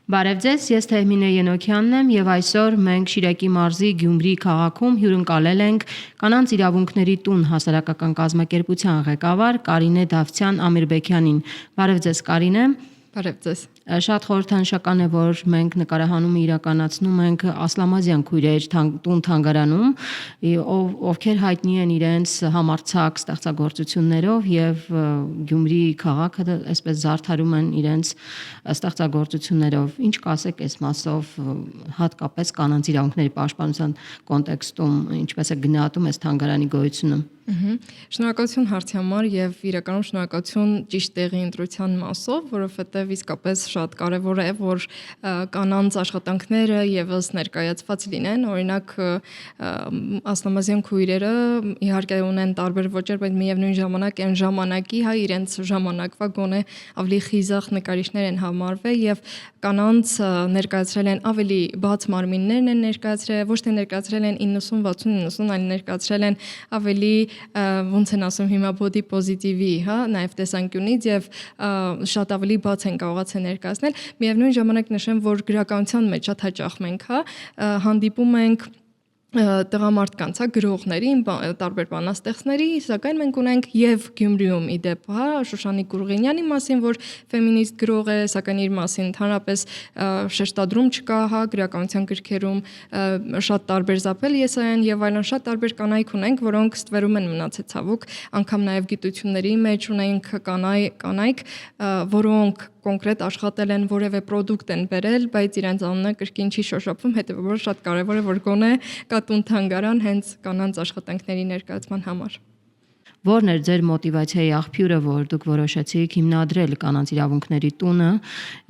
Բարև ձեզ, ես Թեհմինե Ենոքյանն եմ եւ այսօր մենք Շիրակի մարզի Գյումրի քաղաքում հյուրընկալել ենք Կանանց իրավունքների տուն հասարակական կազմակերպության ղեկավար Կարինե Դավթյան Ամիրբեկյանին։ Բարև ձեզ, Կարինե։ Բարև ձեզ։ Շատ խորհրդանշական է, որ մենք նկարահանումը իրականացնում ենք Ասլամազյան քույրեր տուն-թանգարանում, ովքեր հայտնի են իրենց համարձակ ստեղծագործություններով եւ Գյումրի քաղաքը այսպես զարդարում են իրենց ստեղծագործություններով։ Ինչ կասեք այս մասով, հատկապես կանանց իրավունքների պաշտպանության կոնտեքստում, ինչպես է գնահատում այս թանգարանի գոյությունը։ Շնորհակալություն հարցի համար եւ իրականում շնորհակալություն ճիշտ տեղի ընտրության մասով, որովհետեւ իսկապես շատ կարեւոր է, որ կանանց աշխատանքները եւս ներկայացված լինեն։ Օրինակ ասլամազյան քույրերը իհարկե ունեն տարբեր ոճեր, բայց միևնույն ժամանակ այն ժամանակի իրենց ժամանակվա գոնե ավելի խիզախ նկարիչներ են համարվել եւ կանանց ներկայացրել են ավելի բաց մարմիններն են ներկայացրել, ոչ թե ներկայացրել են 90-60-90, այլ ներկայացրել են ավելի ոնց են ասում հիմա body positive-ի, նաև տեսանկյունից եւ շատ ավելի բաց են կարողացել ներկայացնել։ Միևնույն ժամանակ նշեմ, որ գրականության մեջ շատ հաճախ մենք հանդիպում ենք տղամարդկանց, գրողների, տարբեր բանաստեղծների, սակայն մենք ունենք եւ Գյումրիում իդեպ, Շուշանիկ Կուրղինյանի մասին, որ ֆեմինիստ գրող է, սակայն իր մասին ընդհանրապես շեշտադրում չկա, գրականության գրքերում շատ տարբեր Զապել Եսայան եւ այլն շատ տարբեր կանայք ունենք, որոնք ստվերում են մնացել ցավոք, անգամ նաեւ գիտությունների մեջ ունենք կանայք, որոնք կոնկրետ աշխատել են որևէ պրոդուկտ են բերել, բայց իրենց անունը կրկին չի շոշափվում, հետեւաբար շատ կարեւոր է, որ գոնե կա տուն-թանգարան հենց կանանց աշխատանքների ներկայացման համար։ Որն էր ձեր մոտիվացիայի աղբյուրը, որ դուք որոշեցիք հիմնադրել Կանանց իրավունքների տունը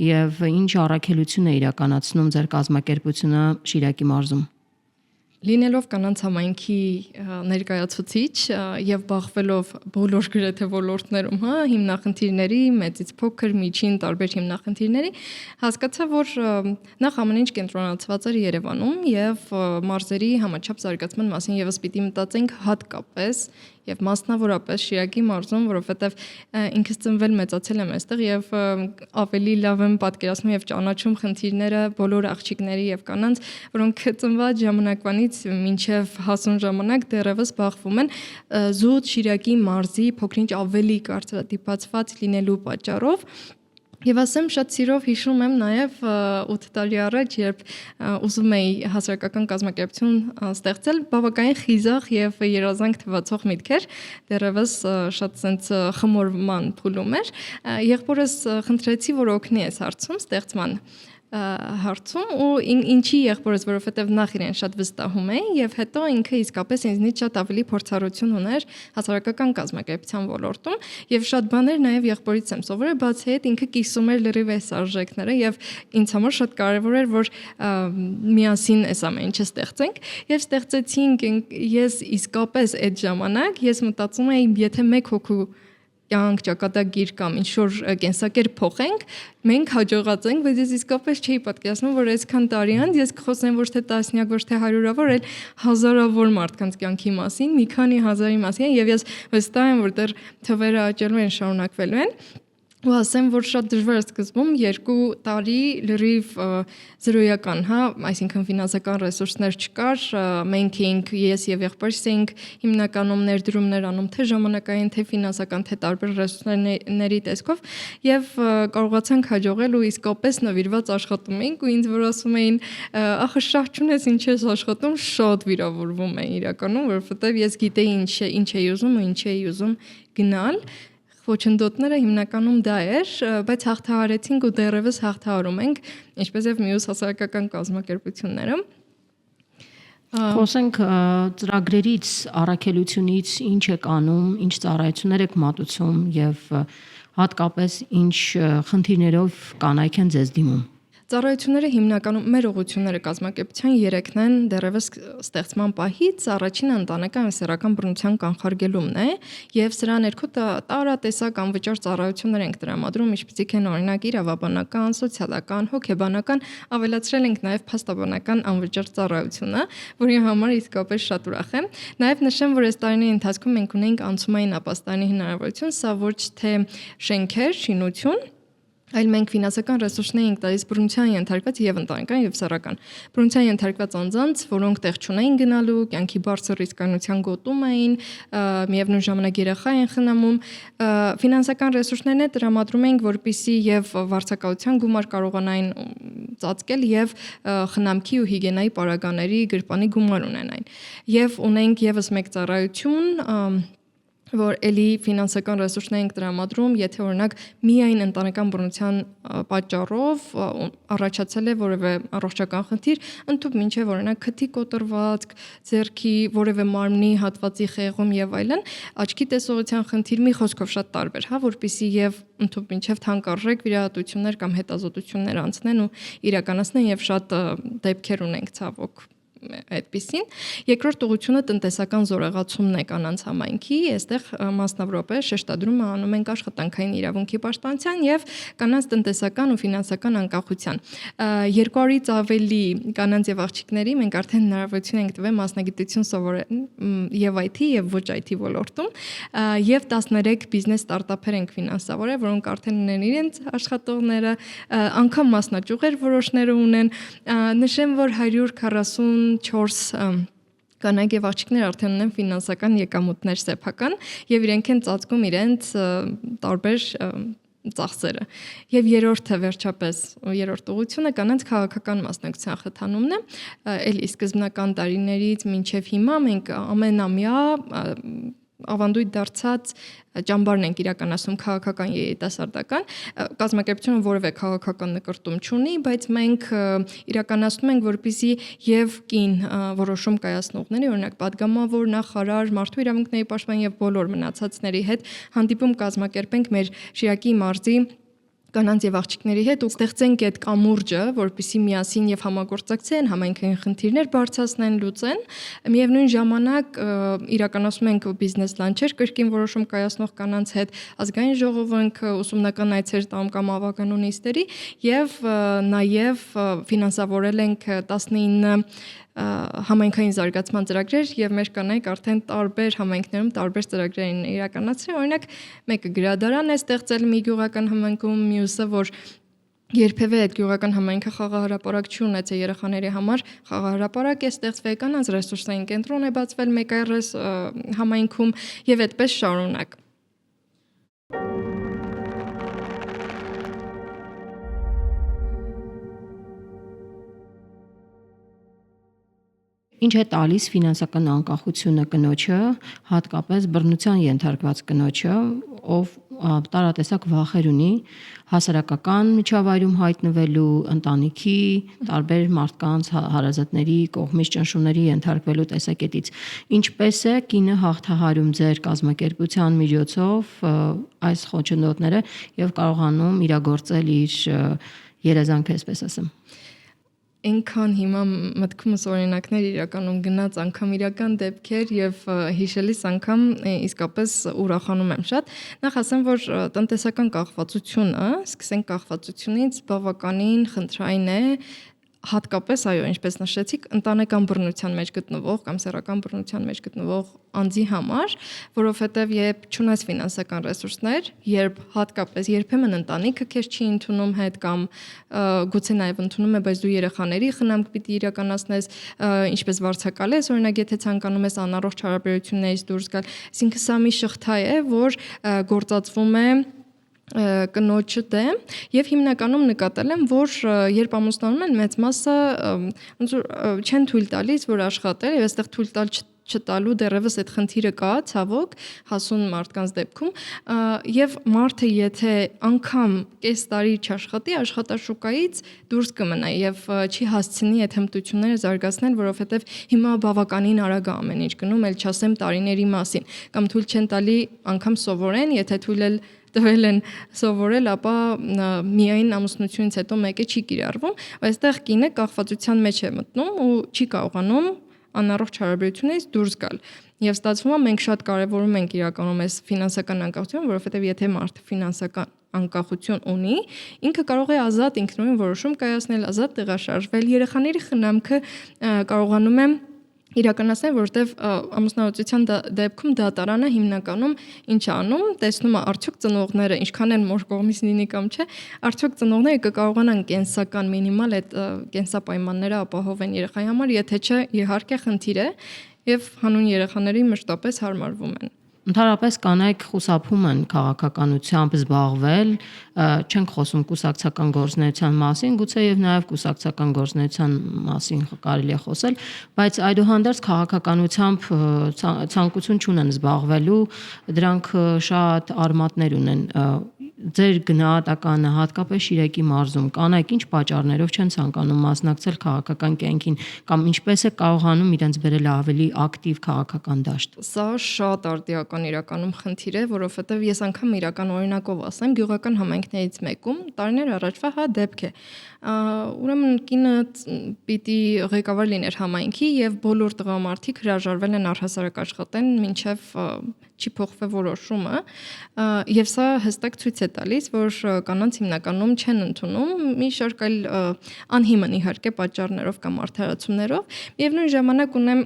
եւ ինչ առաքելություն է իրականացնում ձեր կազմակերպությունը Շիրակի մարզում։ Լինելով կանանց համայնքի ներկայացուցիչ եւ բախվելով բոլոր գրեթե ոլորտներում, հիմնախնդիրների, մեծից փոքր, միջին, տարբեր հիմնախնդիրների, հասկացա, որ նախ ամեն ինչ կենտրոնացված էր Երևանում եւ մարզերի համաչափ զարգացման մասին եւս պիտի մտածենք հատկապես եւ մասնավորապես Շիրակի մարզում, որովհետեւ ինքս ծնվել մեծացել եմ այստեղ եւ ավելի լավ եմ պատկերացնում եւ ճանաչում խնդիրները բոլոր աղջիկների եւ կանանց, որոնք ծնված ժամանակվանից մինչեւ հասուն ժամանակ դեռևս բախվում են զուտ Շիրակի մարզի փոքրինչ ավելի կարծրատիպացված լինելու պատճառով։ Եվ ասեմ շատ սիրով հիշում եմ նաև 8 տարի առաջ, երբ ուզում էի հասարակական կազմակերպություն ստեղծել, բավականին խիզախ եւ երազանք թվացող միտքեր, դեռևս շատ sense խմորման փուլում էր։ Եղբորս խնդրեցի, որ օգնի այս հարցում ստեղծման հարցում ու ինչի եղբորս, որովհետև նախ իրեն շատ վստահում էի եւ հետո ինքը իսկապես ինձնից շատ ավելի փորձառություն ուներ հասարակական կազմակերպության ոլորտում եւ շատ բաներ նաեւ եղբորից եմ սովորել, բացի այդ ինքը կիսում էր լրիվ այս արժեքները եւ ինձ համար շատ կարեւոր էր, որ միասին այս ամեն ինչը ստեղծենք եւ ստեղծեցինք ես իսկապես այդ ժամանակ ես մտածում էի, եթե մեկ հոգու կյանք, ճակատագիր կամ ինչ-որ կենսակերպ փոխենք, մենք հաջողացենք, բայց ես իսկապես չէի պատկերացնում, որ այսքան տարի անց ես կխոսեմ ոչ թե տասնյակ, ոչ թե հարյուրավոր, այլ հազարավոր մարդկանց կյանքի մասին, մի քանի հազարի մասին, եւ ես վստահ եմ, որ դեռ թվերը աճելու են, շարունակվելու են։ Ու ասեմ, որ շատ դժվար է սկզբում 2 տարի լրիվ զրոյական, այսինքն ֆինանսական ռեսուրսներ չկար, մենք էինք ես եւ եղբայրս էինք հիմնականում ներդրումներ անում թե ժամանակային, թե ֆինանսական, թե տարբեր ռեսուրսների տեսքով եւ կարողացանք հաջողել ու իսկապես նվիրված աշխատում էինք ու ինձ որ ասում էին ախը շատ չունես ինչ ես աշխատում, շատ վիրավորվում էի իրականում, որովհետեւ ես գիտեի ինչ էի ուզում ու ինչ էի ուզում գնալ Խոչընդոտները հիմնականում դա էր, բայց հաղթահարեցինք ու դեռևս հաղթահարում ենք, ինչպես եւ մյուս հասարակական կազմակերպությունները։ Խոսենք ծրագրերից, առաքելությունից, ինչ եք անում, ինչ ծառայություններ եք մատուցում եւ հատկապես ինչ խնդիրներով կանայք են ձեզ դիմում։ Ծառայությունները հիմնականում մեր ուղղությունները կազմակերպության 3-ն են դեռևս ստեղծման պահից առաջինը ընտանեկան սեռական բռնության կանխարգելումն է եւ սրա ներքո տարատեսակ անվճար ծառայություններ ենք տրամադրում, ինչպիսիք են օրինակ իրավաբանական, սոցիալական, հոգեբանական, ավելացրել ենք նաեւ փաստաբանական անվճար ծառայությունը, որի համար իսկապես շատ ուրախ եմ։ Նաեւ նշեմ, որ այս տարիների ընթացքում մենք ունենք անցումային ապաստանի հնարավորություն, սա ոչ թե շենքեր, շինություն այլ մենք ֆինանսական ռեսուրսներ ենք տալիս բռնության ենթարկված եւ ընտանեկան եւ սեռական։ Բռնության ենթարկված անձանց, որոնք տեղ չունեին գնալու, կյանքի բարձր ռիսկայնության գոտում էին, միևնույն ժամանակ երեխա են խնամում, ֆինանսական ռեսուրսներն է տրամադրում ենք, որպիսի եւ վարձակալության գումար կարողանային ծածկել եւ խնամքի ու հիգիենայի պարագաների գրպանի գումար ունենային։ Եվ ունենք եւս մեկ ծառայություն, որ էլի ֆինանսական ռեսուրսներ ենք տրամադրում, եթե օրինակ միայն ընտանեկան բռնության պատճառով առաջացել է որևէ առողջական խնդիր, ընդհանուր մինչև օրինակ քթի կոտրվածք, ձեռքի որևէ մարմնի հատվածի խեղում եւ այլն, աչքի տեսողության խնդիր, մի խոսքով շատ տարբեր, հա, որպեսզի եւ ընդհանուր մինչև թանկարժեք վիրահատություններ կամ հետազոտություններ անցնեն ու իրականացնեն եւ շատ դեպքեր ունենք ցավոք այդպիսին։ Երկրորդ ուղղությունը տնտեսական զորեղացումն է կանանց համայնքի, այստեղ մասնավորապես շեշտադրումը անում ենք աշխատանքային իրավունքի պաշտպանության եւ կանանց տնտեսական ու ֆինանսական անկախության։ 200-ից ավելի կանանց եւ աղջիկների մենք արդեն հնարավորություն ենք տվել մասնագիտություն սովորել եւ IT եւ ոչ IT ոլորտում եւ 13 բիզնես ստարտափեր ենք ֆինանսավորել, որոնք արդեն ունեն իրենց աշխատողները, անգամ մասնաճյուղեր որոշները ունեն։ Նշեմ, որ 144 կանայք եւ աղջիկներ արդեն ունեն ֆինանսական եկամուտներ սեփական եւ իրենք են ծածկում իրենց տարբեր ծախսերը։ Եվ երրորդը վերջապես երրորդ ուղղությունը կանանց քաղաքական մասնակցության խթանումն է։ Էլի սկզբնական տարիներից մինչև հիմա մենք ամենամյա ավանդույթ դարձած ճամբարն ենք իրականացնում քաղաքական երիտասարդական կազմակերպությունը որևէ քաղաքական նկրտում չունի, բայց մենք իրականացնում ենք որպեսզի եւ կին որոշում կայացնողների, օրինակ падգամավոր, նախարար, մարդու իրավունքների պաշտպան եւ բոլոր մնացածների հետ հանդիպում կազմակերպենք մեր Շիրակի մարզի կանանց եւ աղջիկների հետ ու ստեղծենք այդ կամուրջը, որպեսզի միասին եւ համագործակցեն, համայնքային խնդիրներ բարձրացնեն, լուծեն։ Միևնույն ժամանակ իրականացնում ենք բիզնես լանչեր կրկին որոշում կայացնող կանանց հետ, ազգային ժողովը ենք ուսումնական այցեր տամ կամ ավականու նիստերի եւ նաեւ ֆինանսավորել ենք 19 համայնքային զարգացման ծրագրեր եւ մեր կանայք արդեն տարբեր համայնքներում տարբեր ծրագրեր են իրականացրել, օրինակ մեկը գրադարան է ստեղծել մի գյուղական համայնքում, մյուսը որ երբևէ այդ գյուղական համայնքը խաղահարապարակ չի ունեցել երեխաների համար, խաղահարապարակ է ստեղծվել, կանանց ռեսուրսային կենտրոն է բացվել մեկ այլ համայնքում եւ այդպես շարունակ։ Ինչ է տալիս ֆինանսական անկախությունը կնոջը, հատկապես բռնության ենթարկված կնոջը, ով տարատեսակ վախեր ունի հասարակական միջավայրում հայտնվելու, ընտանիքի, տարբեր մարդկանց, հարազատների կողմից ճնշումների ենթարկվելու տեսակետից։ Ինչպես է կինը հաղթահարում ձեր կազմակերպության միջոցով այս խոչընդոտները եւ կարողանում իրագործել իր երազանքը, այսպես ասեմ։ Այնքան հիմա մտքումս օրինակներ իրականում գնաց անգամ իրական դեպքեր եւ հիշելիս անգամ իսկապես ուրախանում եմ շատ։ Նախ ասեմ, որ տնտեսական կախվածությունը, սկսենք կախվածությունից, բավականին խնդրային է, հատկապես այո, ինչպես նշեցիք, ընտանեկան բռնության մեջ գտնվող կամ սեռական բռնության մեջ գտնվող անձի համար, որովհետև երբ չունես ֆինանսական ռեսուրսներ, երբ հատկապես երբեմն ընտանիքը քեզ չի ընդունում հետ կամ գուցե նաև ընդունում է, բայց դու երեխաների խնամք պիտի իրականացնես, ինչպես վարձակալես, օրինակ եթե ցանկանում ես անառողջ հարաբերություններից դուրս գալ, այսինքն սա մի շղթա է, որ գործածվում է կնոջը դեմ եւ հիմնականում նկատել եմ, որ երբ ամուսնանում են մեծ մասը ոնց որ չեն թույլ տալիս, որ աշխատել եւ այստեղ թույլ տալ չտալու դեռևս այդ խնդիրը կա, ցավոք, հասուն մարդկանց դեպքում եւ մարդը եթե անգամ կես տարի չաշխատի, աշխատաշուկայից դուրս կմնա եւ չի հասցնի այդ հմտությունները զարգացնել, որովհետեւ հիմա բավականին արագ է ամեն ինչ գնում, ել չասեմ տարիների մասին, կամ թույլ չեն տալի անգամ սովորեն, եթե թույլ էլ տվել են սովորել, ապա միայն ամուսնությունից հետո մեկը չի կիրառվում, այստեղ կինը կախվածության մեջ է մտնում ու չի կարողանում անառողջ հարաբերությունից դուրս գալ։ Եվ ստացվում է մենք շատ կարևորում ենք իրականում այս ֆինանսական անկախությունը, որովհետև եթե մարդը ֆինանսական անկախություն ունի, ինքը կարող է ազատ ինքնուրույն որոշում կայացնել, ազատ տեղաշարժվել, երեխաների խնամքը կարողանում է իրականացնել, որովհետև ամուսնալուծության դեպքում դատարանը հիմնականում ինչ անում, տեսնում է արդյոք ծնողները ինչքան են մոր կողմից լինի կամ չէ, արդյոք ծնողները կկարողանան կենսական մինիմալ այդ կենսապայմանները ապահովեն երեխայի համար, եթե չէ, իհարկե խնդիր է եւ հանուն երեխաների մշտապես հարմարվում են։ Ընդհանրապես կանայք խուսափում են քաղաքականությամբ զբաղվել, չենք խոսում կուսակցական գործունեության մասին, գուցե եւ նաեւ կուսակցական գործունեության մասին կարելի է խոսել, բայց այդուհանդերձ քաղաքականությամբ ցանկություն չունեն զբաղվելու, դրանք շատ արմատներ ունեն։ Ձեր գնահատականը հատկապես Շիրակի մարզում կանայք ինչ պատճառներով չեն ցանկանում մասնակցել քաղաքական կյանքին կամ ինչպես է կարողանում իրենց բերել ավելի ակտիվ քաղաքական դաշտ։ Սա շատ արդիական իրականում խնդիր է, որովհետև ես անգամ իրական օրինակով ասեմ, գյուղական համայնքներից մեկում տարիներ առաջվա դեպք է։ Ուրեմն կինը պիտի ղեկավար լիներ համայնքի եւ բոլոր տղամարդիկ հրաժարվել են առհասարակ աշխատեն մինչեւ չի փոխվել որոշումը եւ սա հստակ ցույց է տալիս, որ կանանց հիմնականում չեն ընդունում մի շարք այլ անհիմն իհարկե պատճառներով կամ արդարացումներով եւ նույն ժամանակ ունեմ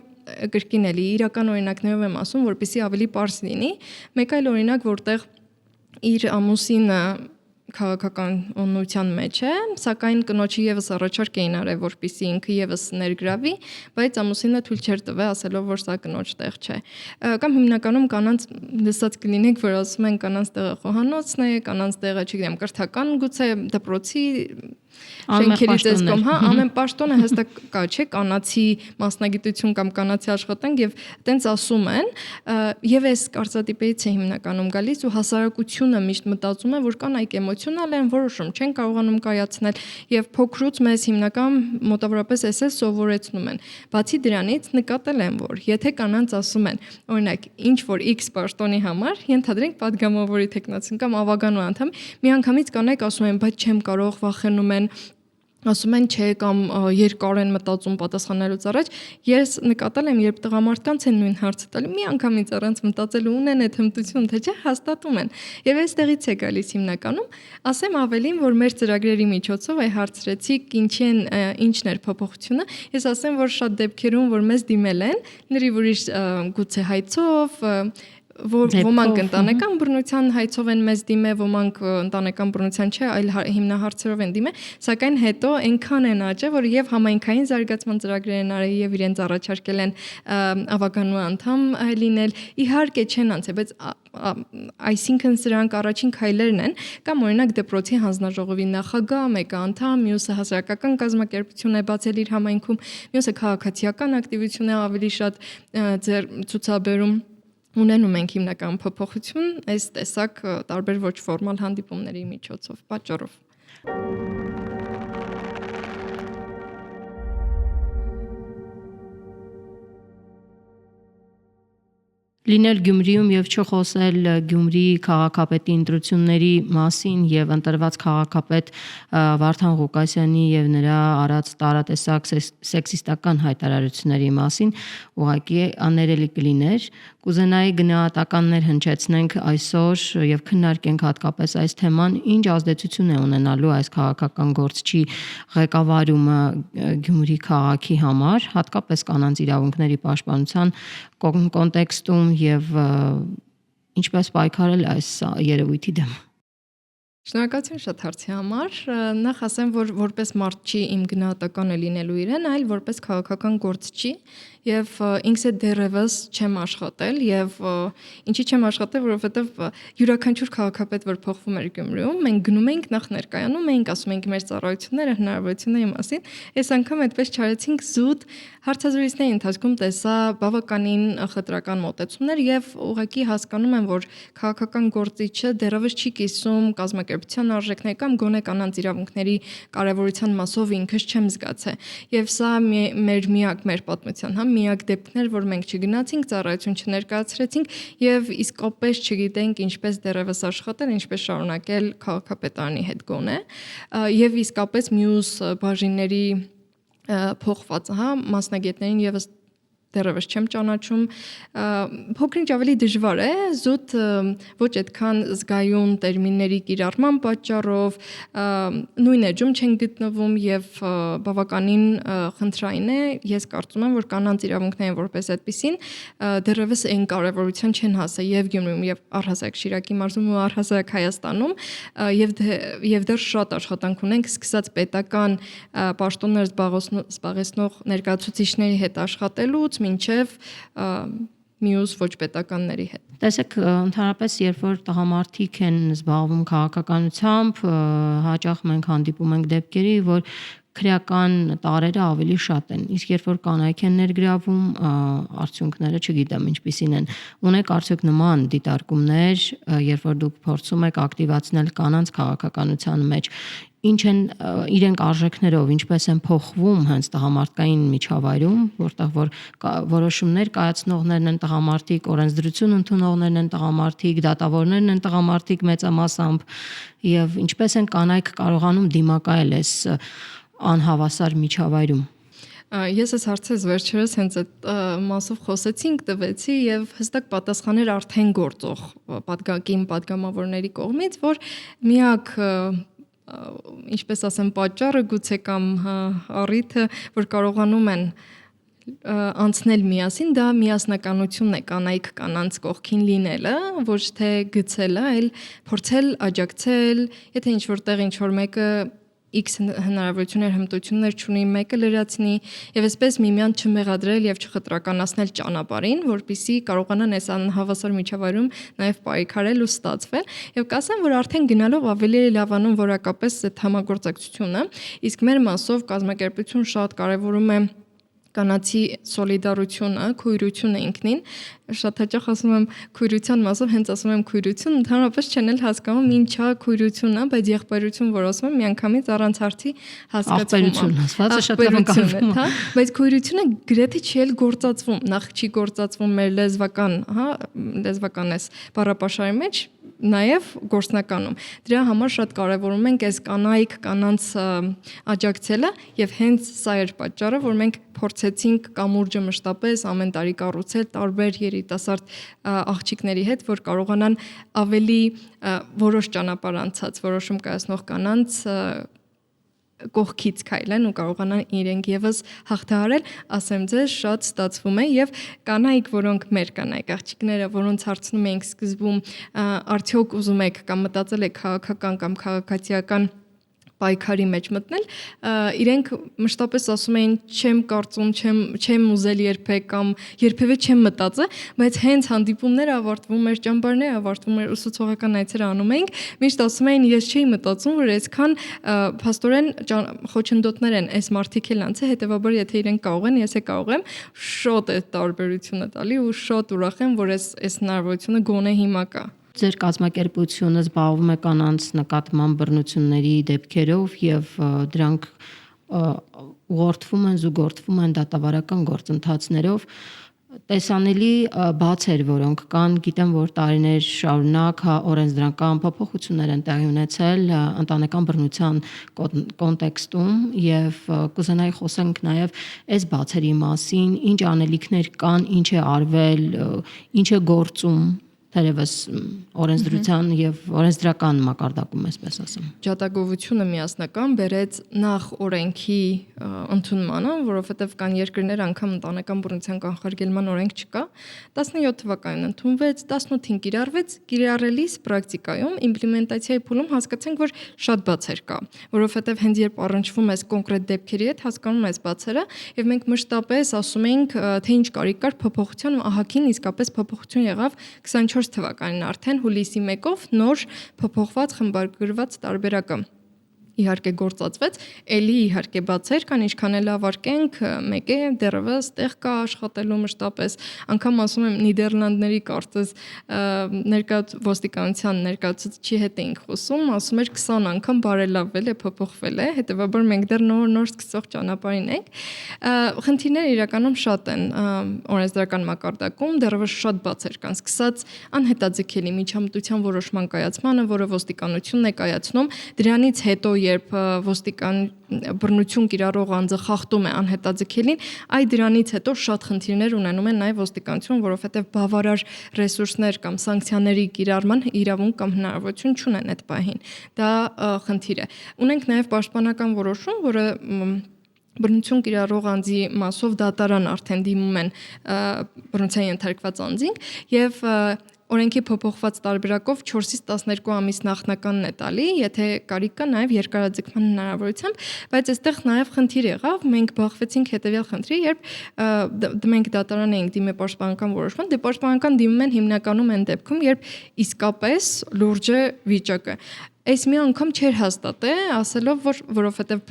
կրկին էլի իրական օրինակներով եմ ասում, որպեսզի ավելի པարզ լինի։ Մեկ այլ օրինակ, որտեղ իր ամուսինը քաղաքականության մեջ է, սակայն կնոջը եւս առաջարկ էին արել, որպեսզի ինքը եւս ներգրավի, բայց ամուսինը թույլ չէր տվել, ասելով, որ սա կնոջ տեղ չէ։ Կամ հիմնականում կանանց լսած կլինեք, որ ասում են կանանց տեղը խոհանոցն է, կանանց տեղը, չգիտեմ, կրթական գուցե դպրոցի շենքերից էս կամ ամեն պաշտոնը հստակ կա, չէ, կանացի մասնագիտություն կամ կանացի աշխատանք եւ տենց ասում են եւ այս կարծրատիպերից է հիմնականում գալիս ու հասարակությունը միշտ մտածում է, որ կանայք էմոցիոնալ են, որոշում չեն կարողանում կայացնել եւ փոքրուց մեզ հիմնական մոտավորապես էս էլ սովորեցնում են։ Բացի դրանից նկատել եմ, որ եթե կանանց ասում են, օրինակ, ինչ որ X պաշտոնի համար, ենթադրենք падգամավորի տեխնացին կամ ավագանու անդամ, միանգամից կանայք ասում են, բայց չեմ կարող, վախենում են, ասում են չէ կամ երկար են մտածում պատասխանելուց առաջ, ես նկատել եմ, երբ տղամարդկանց են նույն հարցը տալի, միանգամից առանց մտածելու ունեն այդ հմտությունը, թե չէ, հաստատում են։ Եվ այստեղից է գալիս հիմնականում, ասեմ ավելին, որ մեր ծրագրերի միջոցով այ հարցրեցիք ինչն էր փոփոխությունը, ես ասեմ, որ շատ դեպքերում, որ մեզ դիմել են, լրիվ ուրիշ գուցե հայցով, ոմանք ընտանեկան բռնության հայցով են մեզ դիմե, ոմանք ընտանեկան բռնության չէ, այլ հիմնահարցերով են դիմե, սակայն հետո այնքան են աճել, որ եւ համայնքային զարգացման ծրագրեր են արել եւ իրենց առաջարկել են ավականու անդամ լինել, իհարկե չեն անցել, բայց այսինքն սրանք առաջին քայլերն են, կամ օրինակ դպրոցի հանձնաժողովի նախագահ, մեկը անդամ, մյուսը հասարակական կազմակերպություն է բացել իր համայնքում, մյուսը քաղաքացիական ակտիվություն է ավելի շատ ցուցաբերում ունենում ենք հիմնական փոփոխություն այս տեսակ տարբեր ոչ ֆորմալ հանդիպումների միջոցով, պատճառով։ Լինել Գյումրիում եւ չխոսել Գյումրիի քաղաքապետի ընտրությունների մասին եւ ընտրված քաղաքապետ Վարդան Ղուկասյանի եւ նրա արած տարատեսակ սեքսիստական հայտարարությունների մասին ուղղակի աներելի կլիներ։ Կուզենայի գնահատականներ հնչեցնենք այսօր եւ քննարկենք հատկապես այս թեման, ինչ ազդեցություն է ունենալու այս քաղաքական գործչի ղեկավարումը Գյումրի քաղաքի համար, հատկապես կանանց իրավունքների պաշտպանության կոնտեքստում եւ ինչպես պայքարել այս երևույթի դեմ։ Շնորհակալություն շատ հարցի համար։ Նախ ասեմ, որ որպես մարդ չի իմ գնահատականը լինելու իրեն, այլ որպես քաղաքական գործչի եւ ինքս է դեռևս չեմ աշխատել եւ ինչի չեմ աշխատել, որովհետեւ յուրաքանչյուր քաղաքապետ, որ փոխվում էր Գյումրիում, մենք գնում էինք նախ ներկայանում էինք, ասում էինք մեր ծառայությունները, հնարավորությունների մասին, այս անգամ այդպես չարեցինք զուտ հարցազրույցների ընթացքում տեսա բավականին խտրական մոտեցումներ եւ ուղղակի հասկանում եմ, որ քաղաքական գործիչը դեռևս չի կիսում կազմակերպության արժեքներ կամ գոնե կանանց իրավունքների կարեւորության մասով ինքս չեմ զգացել եւ սա մեր պատմության միակ դեպքն էր, որ մենք չգնացինք, ծառայություն չներկայացրեցինք եւ իսկապես չգիտենք ինչպես դեռևս աշխատել, ինչպես շարունակել քաղաքապետարանի հետ գոնե եւ իսկապես մյուս բաժինների փոխված, մասնագետներին եւս դեռևս չեմ ճանաչում, փոքրինչ ավելի դժվար է, զուտ ոչ այդքան զգայուն տերմինների կիրառման պատճառով նույն էջում չեն գտնվում եւ բավականին խնդրային է, ես կարծում եմ, որ կանանց իրավունքներին որպես այդպեսին դեռևս այն կարևորության չեն հասել եւ Գյումրիում եւ առհասարակ Շիրակի մարզում ու առհասարակ Հայաստանում եւ դեռ շատ աշխատանք ունենք սկսած պետական պաշտոններ զբաղեցնող ներկայացուցիչների հետ աշխատելուց մինչև մյուս ոչ պետականների հետ։ Տեսեք, ընդհանրապես, երբ որ տղամարդիկ են զբաղվում քաղաքականությամբ, հաճախ մենք հանդիպում ենք դեպքերի, որ քրեական տարերը ավելի շատ են, իսկ երբ որ կանայք են ներգրավում, արդյունքները չգիտեմ ինչպիսին են։ Ունեք արդյոք նման դիտարկումներ, երբ որ դուք փորձում եք ակտիվացնել կանանց քաղաքականության մեջ, ինչ են իրենք արժեքներով, ինչպես են փոխվում հենց տղամարդկային միջավայրում, որտեղ որ որոշումներ կայացնողներն են տղամարդիկ, օրենսդրություն ընդունողներն են տղամարդիկ, դատավորներն են տղամարդիկ մեծամասամբ, եւ ինչպես են կանայք կարողանում դիմակայել այս անհավասար միջավայրում։ Ես այս հարցից վերջերս հենց այդ մասով խոսեցինք, տվեցի եւ հստակ պատասխաններ արդեն գործող պատգամավորների կողմից, որ միակ ինչպես ասեմ պատճառը գուցե կամ առիթը, որ կարողանում են անցնել միասին, դա միասնականությունն է, կանայք կանանց կողքին լինելը, ոչ թե գցելը, այլ փորձել աջակցել, եթե ինչ-որ մեկը X հնարավորություններ, հմտություններ չունի, մեկը լրացնի եւ այսպես միմյանց չմեղադրել եւ չխտրականացնել ճանապարհին, որպիսի կարողանան այս անհավասար միջավայրում նաեւ պայքարել ու ստացվել եւ կասեմ, որ արդեն գնալով ավելի լավանում որակապես այդ համագործակցությունը, իսկ մեր մասով կազմակերպություն շատ կարեւորում է կանացի սոլիդարությունը, քույրությունը ինքնին, շատ հաճախ ասում եմ քույրության մասով, հենց ասում եմ քույրություն, ընդհանրապես չեն էլ հասկանում ինչա քույրությունը, բայց եղբայրություն, որ ասում եմ, միանգամից առանց հարցի հասկացվում է։ Ասվածը շատ լավ ընկալվում է, բայց քույրությունը գրեթե չի էլ գործածվում, նախ չի գործածվում մեր լեզվական էս բառապաշարի մեջ, նաև գործնականում։ Դրա համար շատ կարևորում ենք այս կանանց աջակցելը եւ հենց սա էր պատճառը, որ մենք փորձեցինք կամուրջը մշտապես ամեն տարի կառուցել տարբեր երիտասարդ աղջիկների հետ, որ կարողանան ավելի որոշ ճանապարհ անցած որոշում կայացնող կանանց կողքից քայլեն ու կարողանան իրենք եւս հաղթահարել, ասեմ ձեզ, շատ ստացվում է եւ կանայք, որոնք մեր կանայք աղջիկները, որոնց հարցնում ենք սկզբում, արդյոք ուզում եք կամ մտածել եք քաղաքական կամ քաղաքացիական պայքարի մեջ մտնել, իրենք մշտապես ասում էին չեմ կարծում, չեմ ուզել երբեք կամ երբևէ չեմ մտածել, բայց հենց հանդիպումները ավարտվում էր, ճամբարները ավարտվում էր, ուսուցողական այցեր անում էինք, միշտ ասում էին ես չէի մտածում, որ այսքան փաստորեն խոչընդոտներ են, այս մարդիկ էլ անց է, հետեւաբար եթե իրենք կարող են, ես է կարող եմ, շատ է տարբերությունը տալի ու շատ ուրախ եմ, որ այս հնարավորությունը գոնե հիմա կա։ Ձեր կազմակերպությունը զբաղվում է կանանց նկատմամբ բռնությունների դեպքերով եւ դրանք ուղղորդվում են, զուգորդվում են դատավարական գործընթացներով։ Տեսանելի բացեր, որոնք կան, գիտեմ, որ տարիներ շարունակ օրենսդրական փոփոխություններ են տեղի ունեցել ընտանեկան բռնության կոնտեքստում եւ կուզենայի խոսենք նաեւ այս բացերի մասին, ինչ անելիքներ կան, ինչ է արվել, ինչ է գործում թերևս օրենսդրության եւ օրենսդրական մակարդակում, այսպես ասեմ։ Ջատագովությունը միասնական բերեց նախ օրենքի ընդունմանը, որովհետեւ կան երկրներ անգամ ընտանեկան բռնության կանխարգելման օրենք չկա, 17 թվականին ընդունվեց, 18-ին կիրառվեց, կիրառելիս պրակտիկայում իմպլեմենտացիայի փուլում հասկացանք, որ շատ բացեր կա, որովհետեւ հենց երբ առնչվում ես կոնկրետ դեպքերի հետ, հասկանում ես բացերը եւ մենք մշտապես ասում ենք, թե ինչ կարիք կար փոփոխության ու ահագին իսկապես փոփոխություն եղավ 24 թվականին արդեն հուլիսի 1-ով նոր փոփոխված խմբագրված տարբերակը իհարկե գործածվեց, էլի իհարկե բացեր կան, ինչքան էլ ավարկենք, մեկ է դեռևս տեղ կա աշխատելու մշտապես, անգամ ասում եմ Նիդերլանդների կարծես ոստիկանության ներկայացուցիչի հետ էինք խոսում, ասում էր 20 անգամ բարելավվել է, փոփոխվել է, հետեւաբար մենք դեռ նոր սկսող ճանապարհին ենք։ Խնդիրները իրականում շատ են օրենսդրական մակարդակում, դեռևս շատ բացեր կան, սկսած անհետաձգելի միջամտության որոշման կայացմանը, որը ոստիկանությունն է կայացնում, դրանից հետո երբ ոստիկան բռնություն կիրառող անձը խախտում է անհետաձգելին, այ դրանից հետո շատ խնդիրներ ունենում են նաև ոստիկանություն, որովհետև բավարար ռեսուրսներ կամ սանկցիաների կիրառման իրավունք կամ հնարավորություն չունեն այդ պահին։ Դա խնդիր է։ Ունենք նաև պաշտպանական որոշում, որը բռնություն կիրառող անձի մասով դատարան արդեն դիմում են բռնության ենթարկված անձին եւ օրենքի փոփոխված տարբերակով 4-ից 12 ամիս նախնականն է տալի, եթե կարիք կա նաև երկարաձգման հնարավորությամբ, բայց այստեղ նաև խնդիր եղավ, մենք բախվեցինք հետևյալ խնդրի, երբ մենք դատարան էինք դիմել պաշտպանական որոշման, դե պաշտպանական դիմում են հիմնականում այն դեպքում, երբ իսկապես լուրջ է վիճակը։ Այս մի անգամ չէր հաստատե, ասելով, որովհետև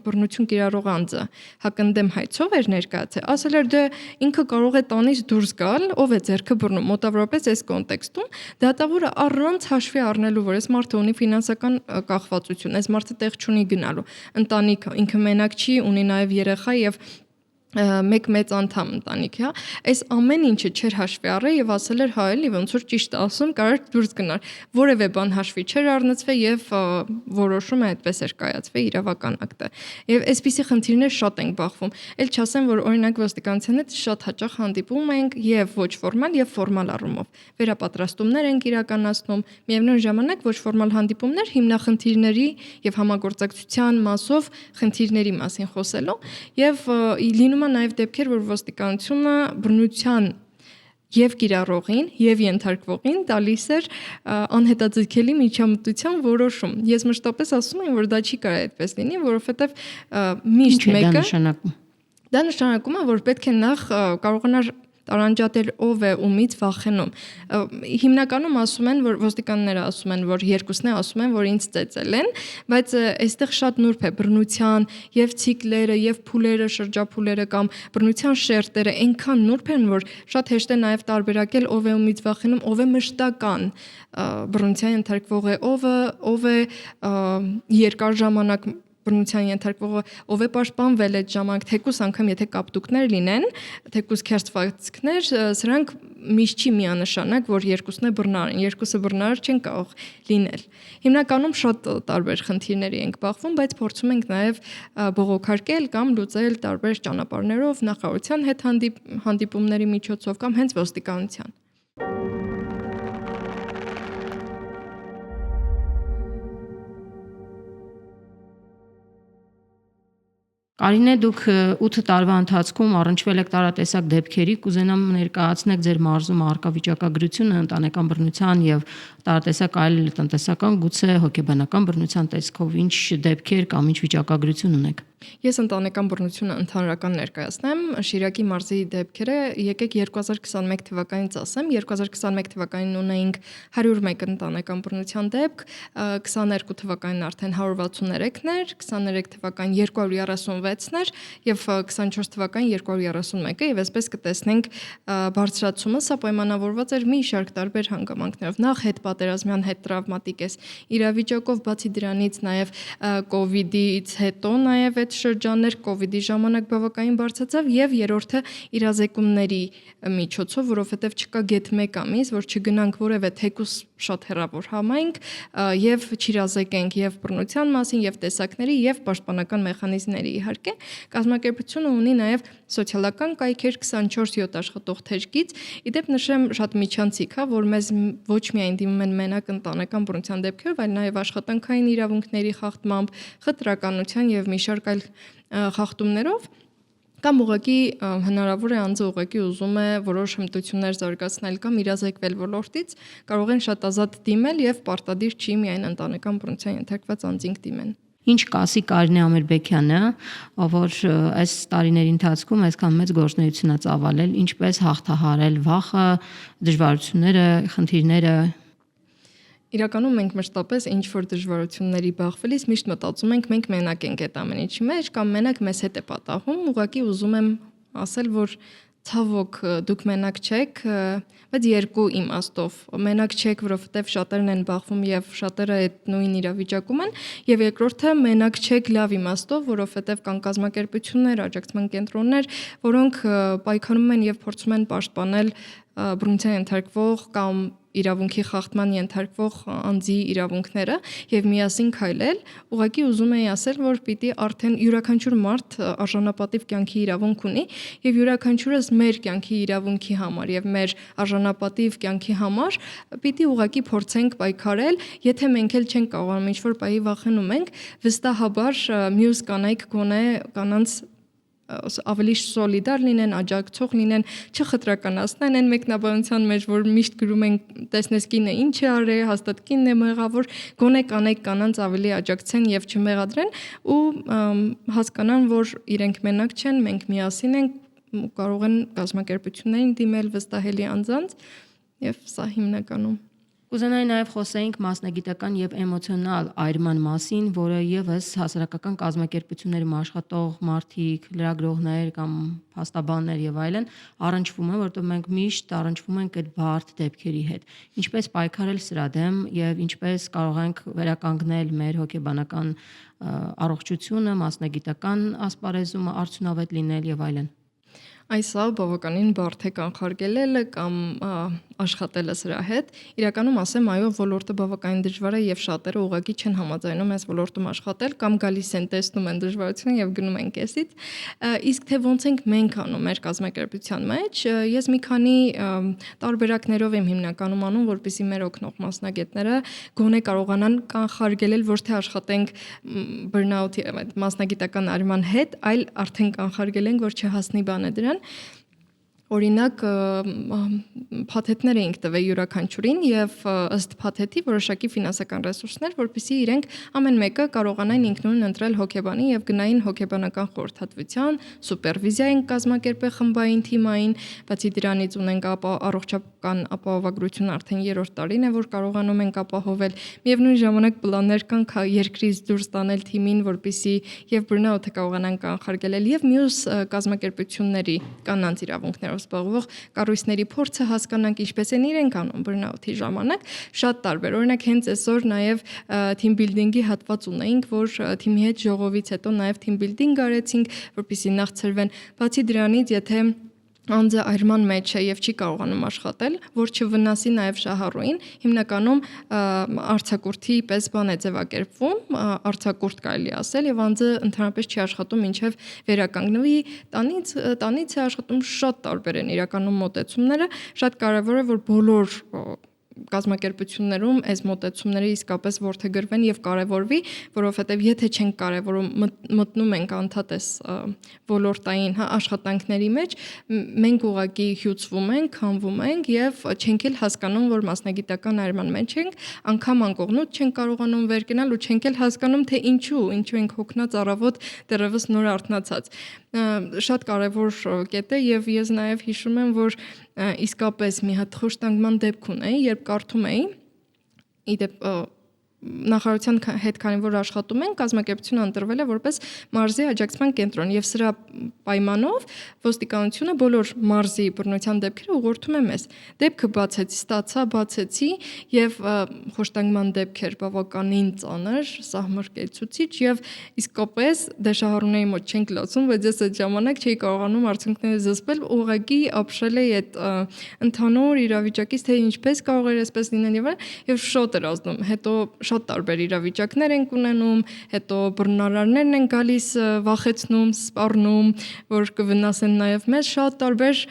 բռնություն կիրառող անձը հակընդդեմ հայցով էր ներկայացել, ասել էր դե ինքը կարող է տանից դուրս գալ, ով է ձեռքը բռնում, մոտավորապես այս կոնտեքստում դատավորը առանց հաշվի առնելու, որ այս մարդը ունի ֆինանսական կախվածություն, այս մարդը տեղ չունի գնալու, ընտանիքը ինքը մենակ չի, ունի նաև երեխա եւ մեկ մեծ անդամ ընտանիքի, հա, այս ամեն ինչը չէր հաշվի առել եւ ասել էր հա էլի ոնց որ ճիշտ ասում, կարող դուրս գնար։ Որևէ բան հաշվի չէր առնցվել եւ որոշումը այդպես էր կայացվել իրավական ակտը։ Եվ այսպիսի խնդիրներ շատ ենք բախվում։ Էլ չասեմ, որ օրինակ ոստիկանության հետ շատ հաճախ հանդիպում ենք եւ ոչ ֆորմալ եւ ֆորմալ առումով։ Վերապատրաստումներ ենք իրականացնում, միևնույն ժամանակ ոչ ֆորմալ հանդիպումներ հիմնախնդիրների եւ համագործակցության մասով խնդիրների մասին խոսելու եւ լինում նաև դեպքեր, որ ոստիկանությունը բռնության եւ կիրառողին եւ ենթարկվողին տալիս էր անհետաձգելի միջամտության որոշում։ Ես մշտապես ասում եմ, որ դա չի կարող այդպես լինի, որովհետեւ միշտ մեկը դա նշանակում է, որ պետք է նախ կարողանար տարանջատել ով է ումից վախենում։ Հիմնականում ասում են, որ ոստիկանները ասում են, որ երկուսն է ասում են, որ ինձ ծեծել են, բայց այստեղ շատ նուրբ է բռնության եւ ցիկլերը եւ փուլերը, շրջափուլերը կամ բռնության շերտերը այնքան նուրբ են, որ շատ հեշտ է նաեւ տարբերակել ով է ումից վախենում, ով է մշտական բռնության ենթարկվողը, ով է երկար ժամանակ բռնության ենթարկվողը, ով է պաշտպանվել այդ ժամանակ, թեկուս անգամ եթե կապտուկներ լինեն, թեկուս քերծվածքներ, սրանք միշտ չի միանշանակ, որ երկուսն է բռնար են, երկուսը բռնար չեն կարող լինել։ Հիմնականում շատ տարբեր խնդիրների ենք բախվում, բայց փորձում ենք նաև բողոքարկել կամ լուծել տարբեր ճանապարհներով, նախարարության հետ հանդիպումների միջոցով կամ հենց ոստիկանության։ Կարինե, դուք 8 տարվա ընթացքում առնչվել եք տարատեսակ դեպքերի, կուզենամ ներկայացնեք ձեր մարզում առկա վիճակագրությունը ընտանեկան բռնության եւ տարատեսակ այլ տնտեսական, գուցե հոգեբանական բռնության տեսքով, ինչ դեպքեր կամ ինչ վիճակագրություն ունեք։ Ես ընտանեկան բռնությունը ընդհանրական ներկայացնեմ, Շիրակի մարզի դեպքերը, եկեք 2021 թվականից ասեմ, 2021 թվականին ունեինք 101 ընտանեկան բռնության դեպք, 22 թվականին արդեն 163-ներ, 23 թվականին 246-ներ եւ 24 թվականին 231-ը եւ այսպես կտեսնենք բարձրացումը, սա պայմանավորված էր մի շարք տարբեր հանգամանքներով, նախ հետպատերազմյան հետտրավմատիկ իրավիճակով, բացի դրանից նաեւ կոവിഡ്ից հետո նաեւ շրջաններ կոവിഡ്ի ժամանակ բավականին բարձրացավ եւ երրորդը իրազեկումների միջոցով, որովհետեւ չկա գետ 1 ամիս, որ չգնանք որևէ թեկուս շատ հեռավոր համայնք եւ չիրազեկենք եւ բռնության մասին եւ տեսակների եւ պաշտպանական մեխանիզմների իհարկե։ Կազմակերպությունը ունի նաեւ սոցիալական կայքեր 24/7 աշխատող թեժգից։ Իդեպ նշեմ շատ միջանցիկ, հա, որ մեզ ոչ միայն դիմում են մենակ ընտանեկան բռնության դեպքերով, այլ նաեւ աշխատանքային իրավունքների խախտմամբ, խտրականության եւ մի շարք այլ խախտումներով կամ ուղղակի հնարավոր է անձը ուղղակի ուզում է որոշ հմտություններ զարգացնել կամ իրազեկվել ոլորտից, կարող են շատ ազատ դիմել եւ պարտադիր չի միայն ընտանեկան բռնության ենթարկված անձինք դիմեն։ Ինչ կասի Կարինե Ամիրբեկյանը, որ այս տարիների ընթացքում այսքան մեծ գործունեություն է ծավալել, ինչպես հաղթահարել վախը, դժվարությունները, խնդիրները։ Իրականում մենք մշտապես ինչ որ դժվարությունների բախվելիս միշտ մտածում ենք մենք մենակ ենք այդ ամեն ինչի մեջ կամ մենակ մեզ հետ է պատահում, ուղղակի ուզում եմ ասել, որ ցավոք դուք մենակ չեք, բայց երկու իմաստով։ Մենակ չեք, որովհետև շատերն են բախվում եւ շատերը այդ նույն իրավիճակում են, եւ երկրորդը մենակ չեք լավ իմաստով, որովհետև կան կազմակերպություններ, աջակցման կենտրոններ, որոնք պայքարում են եւ փորձում են պաշտպանել բռնության ենթարկվող կամ իրավունքի խախտման ենթարկվող անձի իրավունքները եւ միասին քայլել, ուղղակի ուզում եի ասել, որ պիտի արդեն յուրաքանչյուր մարդ արժանապատիվ կյանքի իրավունք ունի եւ յուրաքանչյուրս մեր կյանքի իրավունքի համար եւ մեր արժանապատիվ կյանքի համար պիտի ուղղակի փորձենք պայքարել, եթե մենք էլ չենք կարողանում ինչ-որ բայի վախենում ենք, վստահաբար մյուս կանայք գոնե կանանց ավելի սոլիդար լինեն, աջակցող լինեն, չխտրականացնեն այն մեկնաբանության մեջ, որ միշտ գրում են տեսնես կինը ինչ է արել, հաստատ կինն է մեղավոր, գոնե կանայք կանանց ավելի աջակցեն եւ չմեղադրեն ու հասկանան, որ իրենք մենակ չեն, մենք միասին ենք, կարող են կազմակերպություններին դիմել վստահելի անձանց եւ սա հիմնականում Կուզենայի նաև խոսեինք մասնագիտական եւ էմոցիոնալ այրման մասին, որը եւս հասարակական կազմակերպություններում աշխատող մարդիկ, լրագրողներ կամ փաստաբաններ եւ այլն առնչվում են, որտեղ մենք միշտ առնչվում ենք այդ բարդ դեպքերի հետ։ Ինչպես պայքարել սրա դեմ եւ ինչպես կարող ենք վերականգնել մեր հոգեբանական առողջությունը, մասնագիտական ասպարեզումը արդյունավետ լինել եւ այլն։ Այսա բավականին բարդ է կանխարգելելը կամ աշխատելը սրա հետ։ Իրականում ասեմ, այո, ոլորտը բավականին դժվար է եւ շատերը ուղղակի չեն համաձայնում այս ոլորտում աշխատել կամ գալիս են տեսնում են դժվարություն եւ գնում են կեսից։ Իսկ թե ոնց ենք մենք անում մեր կազմակերպության մեջ, ես մի քանի տարբերակներով եմ հիմնականում անում, որպեսզի մեր օգնող մասնագետները գոնե կարողանան կանխարգելել ոչ թե աշխատենք բըրնաութի մասնագիտական արման հետ, այլ արդեն կանխարգելենք, որ չհասնի բանը դրան Օրինակ փաթեթներ էինք տվել յուրաքանչյուրին եւ ըստ փաթեթի որոշակի ֆինանսական ռեսուրսներ, որպեսզի իրենք ամեն մեկը կարողանային ինքնուրույն ընտրել հոգեբանի եւ գնային հոգեբանական խորհրդատվության, սուպերվիզիա են կազմակերպել խմբային թիմային, բացի դրանից ունենք առողջական ապահովագրություն արդեն 3-րդ տարին է, որ կարողանում ենք ապահովել։ Միևնույն ժամանակ պլաններ կան երկրից դուրս տանել թիմին, որպեսզի եւ բռնաութը կարողանան կանխարգելել եւ մյուս կազմակերպությունների կանանց իրավունքներով զբաղվող կառույցների փորձը հասկանանք ինչպես են իրենք անում բռնաութի ժամանակ շատ տարբեր օրինակ հենց այսօր նաև team building-ի հատված ունեինք որ թիմի հետ ժողովից հետո նաև team building արեցինք որպեսզի նախցրվեն բացի դրանից եթե անձը այրման մեջ է եւ չի կարողանում աշխատել, որ չվնասի նաեւ շահառուին, հիմնականում արցակուրտի պես բան է ձևակերպվում, արցակուրտ կարելի ասել եւ անձը ընդհանրապես չի աշխատում ինչեւ վերականգնվի, տանից է աշխատում շատ տարբեր են իրականում մոտեցումները, շատ կարեւոր է որ բոլոր կազմակերպություններում այս մոտեցումները իսկապես որդեգրվեն եւ կարեւորվի, որովհետեւ եթե չենք կարեւորում մտնում ենք անդադես ոլորտային աշխատանքների մեջ, մենք ուղղակի հյուծվում ենք, քանվում ենք եւ չենք էլ հասկանում, որ մասնագիտական այրման մեջ ենք, անգամ անկողնուց չենք կարողանում վեր գնալ ու չենք էլ հասկանում, թե ինչու ենք հոգնած առավոտ դեռևս նոր արթնացած։ Շատ կարեւոր կետ է եւ ես նաեւ հիշում եմ, որ իսկապես մի հատ խոշտանգման դեպք ունեի, երբ կարդում էի, իդեպ նախարարության հետ քանի որ աշխատում են, կազմակերպությունը ընտրվել է որպես մարզի աջակցման կենտրոն եւ սրա պայմանով ոստիկանությունը բոլոր մարզի բռնության դեպքերը ուղղորդում է մեզ։ Դեպքը բացեցի եւ խոշտանգման դեպքեր բավականին ծանր, սահմռկեցուցիչ եւ իսկապես դաշահարունների մոտ չենք լացում, բայց ես այդ ժամանակ չէի կարողանում արդյունքները զսպել, ուղղակի ապրել էի այդ ընդհանուր իրավիճակից, թե ինչպես կարող էր այսպես լինել եւ շատ էր ազդում։ Հետո շատ տարբեր իրավիճակներ ենք ունենում, հետո բռնարարներն են գալիս վախեցնում, սպառնում, որ կվնասեն նաև մեզ, շատ տարբեր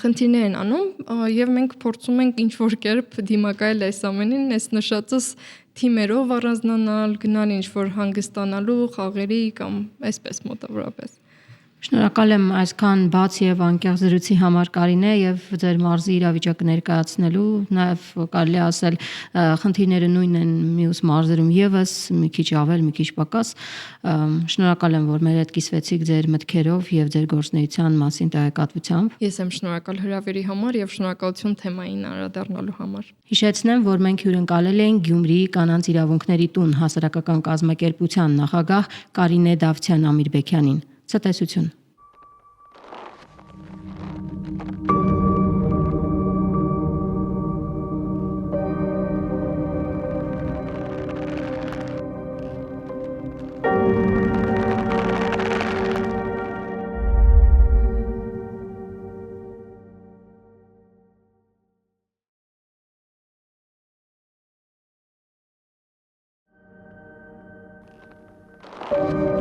խնդիրներ են անում եւ մենք փորձում ենք ինչ-որ կերպ դիմակայել այս ամենին, այս նշածս թիմերով առանձնանալ, գնալ ինչ-որ հանգստանալու խաղերի կամ այսպես մոտավորապես։ Շնորհակալ եմ այսքան բաց եւ անկեղծ զրույցի համար Կարինե եւ ձեր մարզի իրավիճակը ներկայացնելու, նաեւ կարելի ասել խնդիրները նույնն են մյուս մարզերում եւս, մի քիչ ավել, մի քիչ պակաս։ Շնորհակալ եմ, որ մեր հետ կիսվեցիք ձեր մտքերով եւ ձեր գործունեության մասին տեղեկատվությամբ։ Ես եմ շնորհակալ հրավերի համար եւ շնորհակալություն թեմային անդրադառնալու համար։ Հիշեցնեմ, որ մենք հյուրընկալել ենք Գյումրիի կանանց իրավունքների տուն հասարակական կազմակերպության նախագահ Կարինե Դավթյան-Ամիրբեկյանին։ Ցտեսություն։ Thank you.